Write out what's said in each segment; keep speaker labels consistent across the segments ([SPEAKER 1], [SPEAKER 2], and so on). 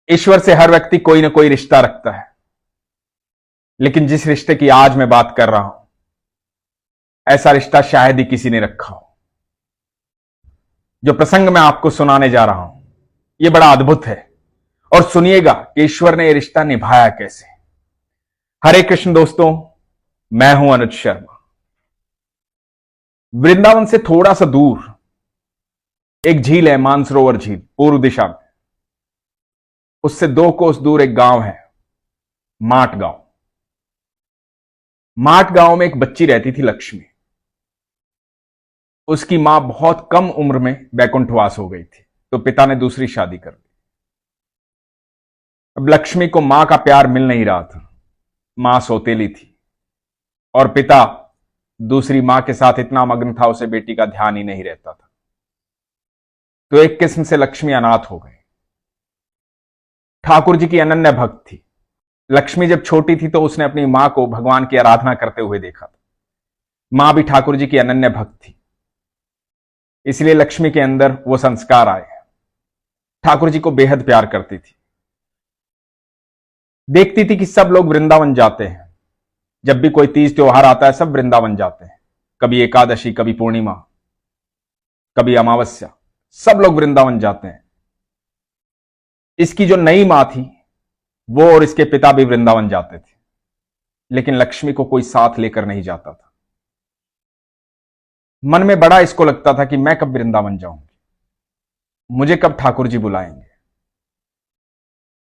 [SPEAKER 1] ईश्वर से हर व्यक्ति कोई ना कोई रिश्ता रखता है, लेकिन जिस रिश्ते की आज मैं बात कर रहा हूं, ऐसा रिश्ता शायद ही किसी ने रखा हो। जो प्रसंग मैं आपको सुनाने जा रहा हूं, यह बड़ा अद्भुत है, और सुनिएगा कि ईश्वर ने यह रिश्ता निभाया कैसे। हरे कृष्ण दोस्तों, मैं हूं अनुज शर्मा। वृंदावन से थोड़ा सा दूर एक झील है, मानसरोवर झील, पूर्व दिशा में। उससे 2 कोस दूर एक गांव है, माट गांव। माट गांव में एक बच्ची रहती थी, लक्ष्मी। उसकी मां बहुत कम उम्र में वैकुंठवास हो गई थी, तो पिता ने दूसरी शादी कर दी। अब लक्ष्मी को मां का प्यार मिल नहीं रहा था। मां सौतेली थी और पिता दूसरी मां के साथ इतना मग्न था, उसे बेटी का ध्यान ही नहीं रहता था। तो एक किस्म से लक्ष्मी अनाथ हो गई। ठाकुर जी की अनन्य भक्त थी। लक्ष्मी जब छोटी थी तो उसने अपनी मां को भगवान की आराधना करते हुए देखा था। मां भी ठाकुर जी की अनन्य भक्त थी, इसलिए लक्ष्मी के अंदर वो संस्कार आए। ठाकुर जी को बेहद प्यार करती थी। देखती थी कि सब लोग वृंदावन जाते हैं। जब भी कोई तीज त्योहार आता है, सब वृंदावन जाते हैं। कभी एकादशी, कभी पूर्णिमा, कभी अमावस्या, सब लोग वृंदावन जाते हैं। इसकी जो नई मां थी, वो और इसके पिता भी वृंदावन जाते थे, लेकिन लक्ष्मी को कोई साथ लेकर नहीं जाता था। मन में बड़ा इसको लगता था कि मैं कब वृंदावन जाऊंगी, मुझे कब ठाकुर जी बुलाएंगे।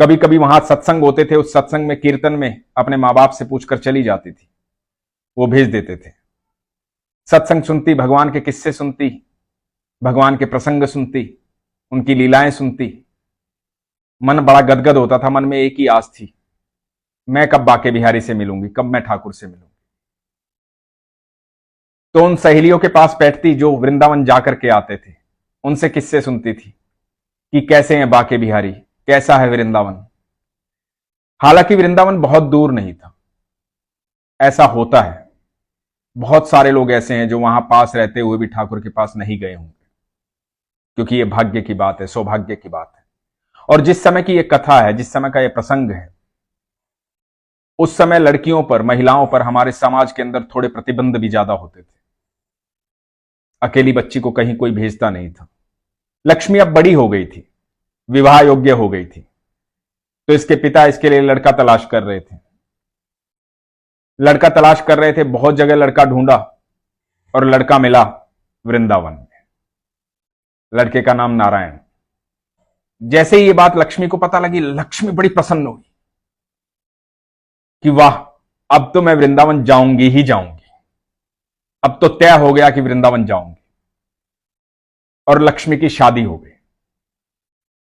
[SPEAKER 1] कभी कभी वहां सत्संग होते थे, उस सत्संग में, कीर्तन में अपने मां बाप से पूछकर चली जाती थी, वो भेज देते थे। सत्संग सुनती, भगवान के किस्से सुनती, भगवान के प्रसंग सुनती, उनकी लीलाएं सुनती। मन बड़ा गदगद होता था। मन में एक ही आस थी, मैं कब बाके बिहारी से मिलूंगी, कब मैं ठाकुर से मिलूंगी। तो उन सहेलियों के पास बैठती जो वृंदावन जाकर के आते थे, उनसे किस्से सुनती थी कि कैसे हैं बाके बिहारी, कैसा है वृंदावन। हालांकि वृंदावन बहुत दूर नहीं था। ऐसा होता है, बहुत सारे लोग ऐसे हैं जो वहां पास रहते हुए भी ठाकुर के पास नहीं गए होंगे, क्योंकि यह भाग्य की बात है, सौभाग्य की बात है। और जिस समय की यह कथा है, जिस समय का यह प्रसंग है, उस समय लड़कियों पर, महिलाओं पर हमारे समाज के अंदर थोड़े प्रतिबंध भी ज्यादा होते थे। अकेली बच्ची को कहीं कोई भेजता नहीं था। लक्ष्मी अब बड़ी हो गई थी, विवाह योग्य हो गई थी, तो इसके पिता इसके लिए लड़का तलाश कर रहे थे। लड़का तलाश कर रहे थे, बहुत जगह लड़का ढूंढा और लड़का मिला वृंदावन में। लड़के का नाम नारायण। जैसे ही ये बात लक्ष्मी को पता लगी, लक्ष्मी बड़ी प्रसन्न हुई कि वाह, अब तो मैं वृंदावन जाऊंगी ही जाऊंगी। अब तो तय हो गया कि वृंदावन जाऊंगी। और लक्ष्मी की शादी हो गई।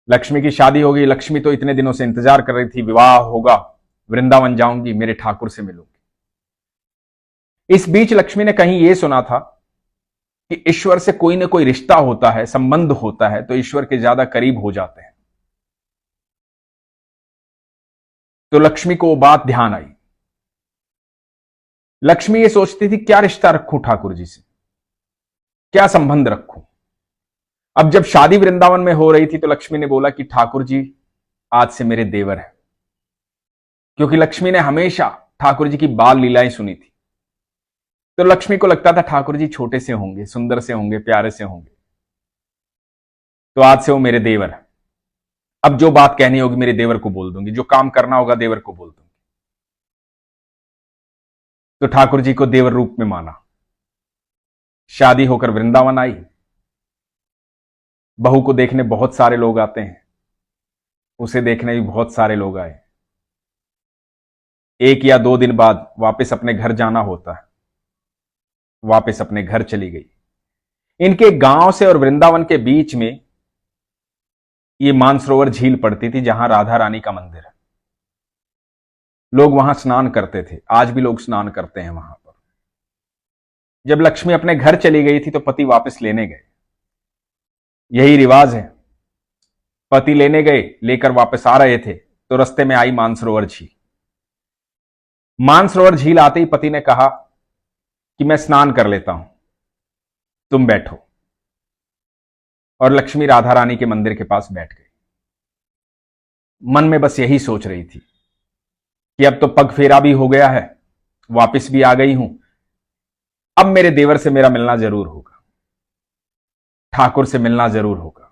[SPEAKER 1] लक्ष्मी की शादी हो गई। लक्ष्मी तो इतने दिनों से इंतजार कर रही थी, विवाह होगा, वृंदावन जाऊंगी, मेरे ठाकुर से मिलूंगी। इस बीच लक्ष्मी ने कहीं यह सुना था कि ईश्वर से कोई ना कोई रिश्ता होता है, संबंध होता है, तो ईश्वर के ज्यादा करीब हो जाते हैं। तो लक्ष्मी को वो बात ध्यान आई। लक्ष्मी ये सोचती थी, क्या रिश्ता रखूं ठाकुर जी से, क्या संबंध रखूं। अब जब शादी वृंदावन में हो रही थी, तो लक्ष्मी ने बोला कि ठाकुर जी आज से मेरे देवर हैं। क्योंकि लक्ष्मी ने हमेशा ठाकुर जी की बाल लीलाएं सुनी थी, तो लक्ष्मी को लगता था ठाकुर जी छोटे से होंगे, सुंदर से होंगे, प्यारे से होंगे, तो आज से वो मेरे देवर है। अब जो बात कहनी होगी मेरे देवर को बोल दूंगी, जो काम करना होगा देवर को बोल दूंगी। तो ठाकुर जी को देवर रूप में माना। शादी होकर वृंदावन आई। बहू को देखने बहुत सारे लोग आते हैं, उसे देखने भी बहुत सारे लोग आए। 1 या 2 दिन बाद वापस अपने घर जाना होता है। वापस अपने घर चली गई। इनके गांव से और वृंदावन के बीच में ये मानसरोवर झील पड़ती थी, जहां राधा रानी का मंदिर है। लोग वहां स्नान करते थे, आज भी लोग स्नान करते हैं वहां पर। जब लक्ष्मी अपने घर चली गई थी, तो पति वापस लेने गए। यही रिवाज है, पति लेने गए, लेकर वापस आ रहे थे, तो रास्ते में आई मानसरोवर झील। मानसरोवर झील आते ही पति ने कहा कि मैं स्नान कर लेता हूं, तुम बैठो। और लक्ष्मी राधा रानी के मंदिर के पास बैठ गई। मन में बस यही सोच रही थी कि अब तो पग फेरा भी हो गया है, वापस भी आ गई हूं, अब मेरे देवर से मेरा मिलना जरूर होगा, ठाकुर से मिलना जरूर होगा।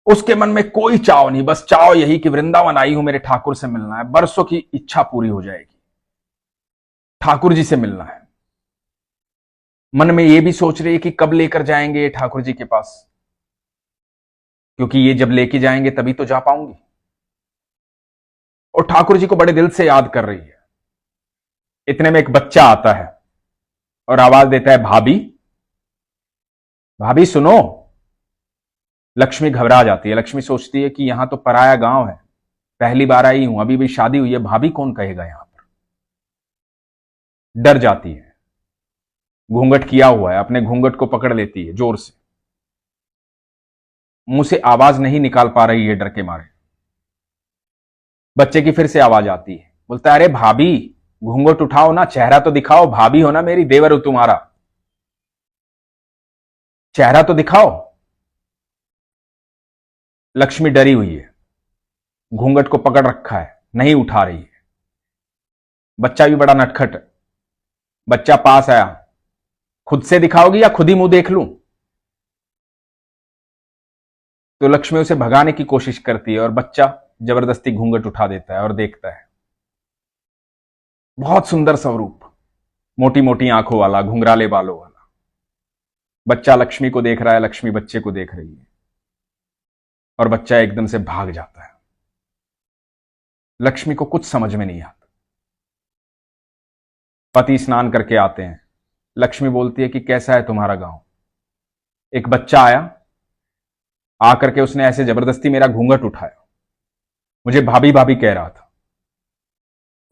[SPEAKER 1] उसके मन में कोई चाव नहीं, बस चाव यही कि वृंदावन आई हूं, मेरे ठाकुर से मिलना है, बरसों की इच्छा पूरी हो जाएगी, ठाकुर जी से मिलना है। मन में यह भी सोच रही है कि कब लेकर जाएंगे ये ठाकुर जी के पास, क्योंकि ये जब लेके जाएंगे तभी तो जा पाऊंगी। और ठाकुर जी को बड़े दिल से याद कर रही है। इतने में एक बच्चा आता है और आवाज देता है, भाभी, भाभी सुनो। लक्ष्मी घबरा जाती है। लक्ष्मी सोचती है कि यहां तो पराया गांव है, पहली बार आई हूं, अभी भी शादी हुई है, भाभी कौन कहेगा यहां पर। डर जाती है। घूंघट किया हुआ है, अपने घूंघट को पकड़ लेती है जोर से, मुंह से आवाज नहीं निकाल पा रही है डर के मारे। बच्चे की फिर से आवाज आती है, बोलता है, अरे भाभी घूंघट उठाओ ना, चेहरा तो दिखाओ, भाभी हो ना मेरी, देवर हो तुम्हारा, चेहरा तो दिखाओ। लक्ष्मी डरी हुई है, घूंघट को पकड़ रखा है, नहीं उठा रही है। बच्चा भी बड़ा नटखट है। बच्चा पास आया, खुद से दिखाओगी या खुद ही मुंह देख लूं। तो लक्ष्मी उसे भगाने की कोशिश करती है और बच्चा जबरदस्ती घूंघट उठा देता है और देखता है। बहुत सुंदर स्वरूप, मोटी मोटी आंखों वाला, घुंघराले बालों वाला। बच्चा लक्ष्मी को देख रहा है, लक्ष्मी बच्चे को देख रही है और बच्चा एकदम से भाग जाता है। लक्ष्मी को कुछ समझ में नहीं आता। पति स्नान करके आते हैं। लक्ष्मी बोलती है कि कैसा है तुम्हारा गांव। एक बच्चा आया, आकर के उसने ऐसे जबरदस्ती मेरा घूंघट उठाया, मुझे भाभी भाभी कह रहा था।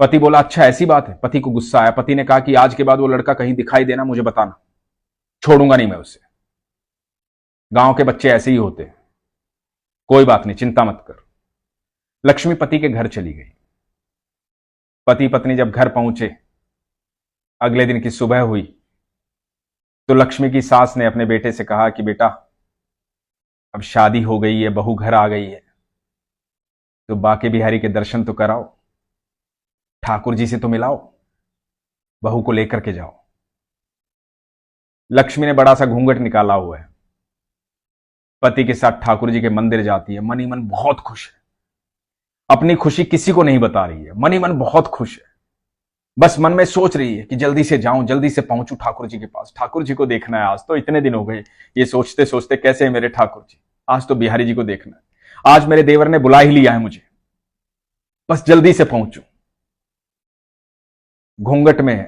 [SPEAKER 1] पति बोला, अच्छा ऐसी बात है। पति को गुस्सा आया। पति ने कहा कि आज के बाद वो लड़का कहीं दिखाई देना, मुझे बताना, छोड़ूंगा नहीं मैं उसे। गांव के बच्चे ऐसे ही होते हैं, कोई बात नहीं, चिंता मत कर। लक्ष्मी पति के घर चली गई। पति पत्नी जब घर पहुंचे, अगले दिन की सुबह हुई तो लक्ष्मी की सास ने अपने बेटे से कहा कि बेटा, अब शादी हो गई है, बहू घर आ गई है, तो बाके बिहारी के दर्शन तो कराओ, ठाकुर जी से तो मिलाओ, बहू को लेकर के जाओ। लक्ष्मी ने बड़ा सा घूंघट निकाला हुआ है, पति के साथ ठाकुर जी के मंदिर जाती है। मन ही मन बहुत खुश है, अपनी खुशी किसी को नहीं बता रही है, मन ही मन बहुत खुश है। बस मन में सोच रही है कि जल्दी से जाऊं, जल्दी से पहुंचूं ठाकुर जी के पास, ठाकुर जी को देखना है। आज तो इतने दिन हो गए ये सोचते सोचते, कैसे है मेरे ठाकुर जी, आज तो बिहारी जी को देखना है, आज मेरे देवर ने बुला ही लिया है मुझे, बस जल्दी से पहुंचूं। घूंघट में है,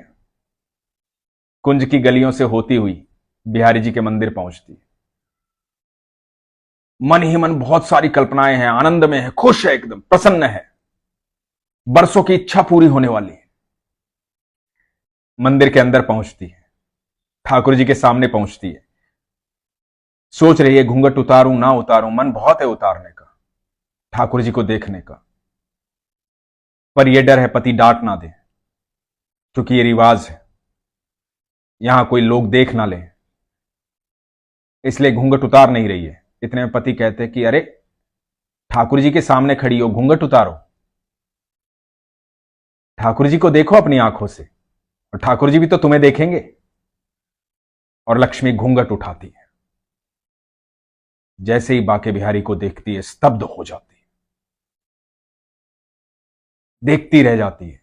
[SPEAKER 1] कुंज की गलियों से होती हुई बिहारी जी के मंदिर पहुंचती है। मन ही मन बहुत सारी कल्पनाएं हैं, आनंद में है, खुश है, एकदम प्रसन्न है, बरसों की इच्छा पूरी होने वाली है। मंदिर के अंदर पहुंचती है, ठाकुर जी के सामने पहुंचती है, सोच रही है घूंघट उतारूं ना उतारूं, मन बहुत है उतारने का, ठाकुर जी को देखने का, पर यह डर है पति डांट ना दे, क्योंकि ये रिवाज है, यहां कोई लोग देख ना ले, इसलिए घूंघट उतार नहीं रही है। इतने में पति कहते हैं कि अरे ठाकुर जी के सामने खड़ी हो, घूंघट उतारो, ठाकुर जी को देखो अपनी आंखों से, और ठाकुर जी भी तो तुम्हें देखेंगे। और लक्ष्मी घूंघट उठाती है, जैसे ही बाके बिहारी को देखती है स्तब्ध हो जाती है, देखती रह जाती है।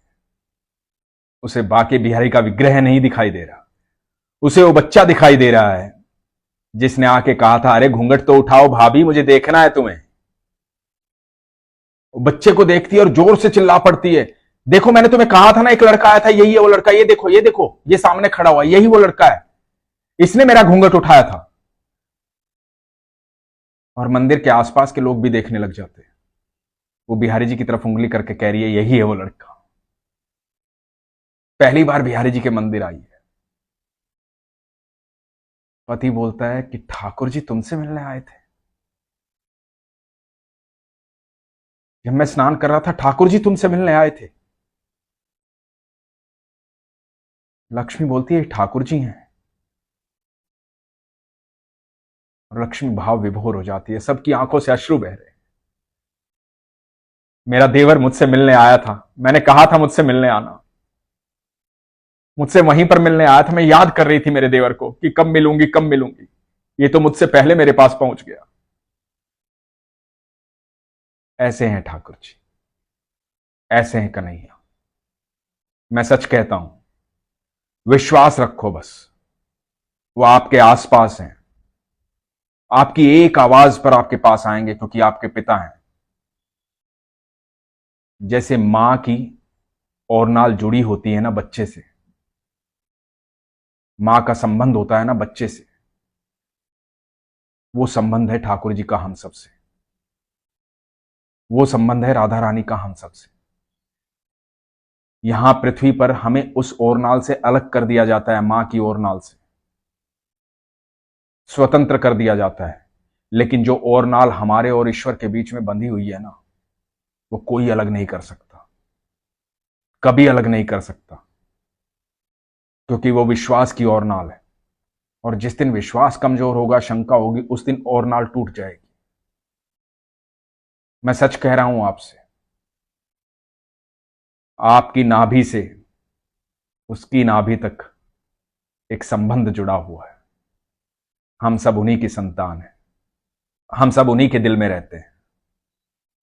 [SPEAKER 1] उसे बाके बिहारी का विग्रह नहीं दिखाई दे रहा, उसे वो बच्चा दिखाई दे रहा है जिसने आके कहा था, अरे घूंघट तो उठाओ भाभी, मुझे देखना है तुम्हें। वो बच्चे को देखती है और जोर से चिल्ला पड़ती है, देखो मैंने तुम्हें कहा था ना, एक लड़का आया था, यही है वो लड़का, ये देखो ये देखो, ये सामने खड़ा हुआ, यही वो लड़का है, इसने मेरा घूंघट उठाया था। और मंदिर के आसपास के लोग भी देखने लग जाते हैं। वो बिहारी जी की तरफ उंगली करके कह रही है, यही है वो लड़का, पहली बार बिहारी जी के मंदिर आई है। पति बोलता है कि ठाकुर जी तुमसे मिलने आए थे, जब मैं स्नान कर रहा था ठाकुर जी तुमसे मिलने आए थे। लक्ष्मी बोलती है, ठाकुर जी हैं। और लक्ष्मी भाव विभोर हो जाती है, सबकी आंखों से अश्रु बह रहे हैं। मेरा देवर मुझसे मिलने आया था, मैंने कहा था मुझसे मिलने आना, मुझसे वहीं पर मिलने आया था। मैं याद कर रही थी मेरे देवर को कि कब मिलूंगी कब मिलूंगी, ये तो मुझसे पहले मेरे पास पहुंच गया। ऐसे हैं ठाकुर जी, ऐसे हैं कन्हैया। मैं सच कहता हूं, विश्वास रखो बस, वो आपके आसपास हैं, आपकी एक आवाज पर आपके पास आएंगे, क्योंकि आपके पिता हैं। जैसे मां की ओरनाल जुड़ी होती है ना बच्चे से, मां का संबंध होता है ना बच्चे से, वो संबंध है ठाकुर जी का हम सबसे, वो संबंध है राधा रानी का हम सबसे। यहां पृथ्वी पर हमें उस ओरनाल से अलग कर दिया जाता है, मां की ओरनाल से स्वतंत्र कर दिया जाता है, लेकिन जो ओरनाल हमारे और ईश्वर के बीच में बंधी हुई है ना, वो कोई अलग नहीं कर सकता, कभी अलग नहीं कर सकता, क्योंकि वो विश्वास की ओरनाल है। और जिस दिन विश्वास कमजोर होगा, शंका होगी, उस दिन ओरनाल टूट जाएगी। मैं सच कह रहा हूं आपसे, आपकी नाभि से उसकी नाभि तक एक संबंध जुड़ा हुआ है। हम सब उन्हीं की संतान हैं, हम सब उन्हीं के दिल में रहते हैं।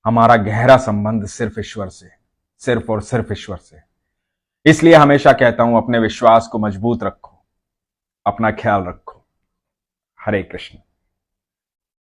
[SPEAKER 1] हमारा गहरा संबंध सिर्फ ईश्वर से, सिर्फ और सिर्फ ईश्वर से। इसलिए हमेशा कहता हूं, अपने विश्वास को मजबूत रखो, अपना ख्याल रखो। हरे कृष्ण।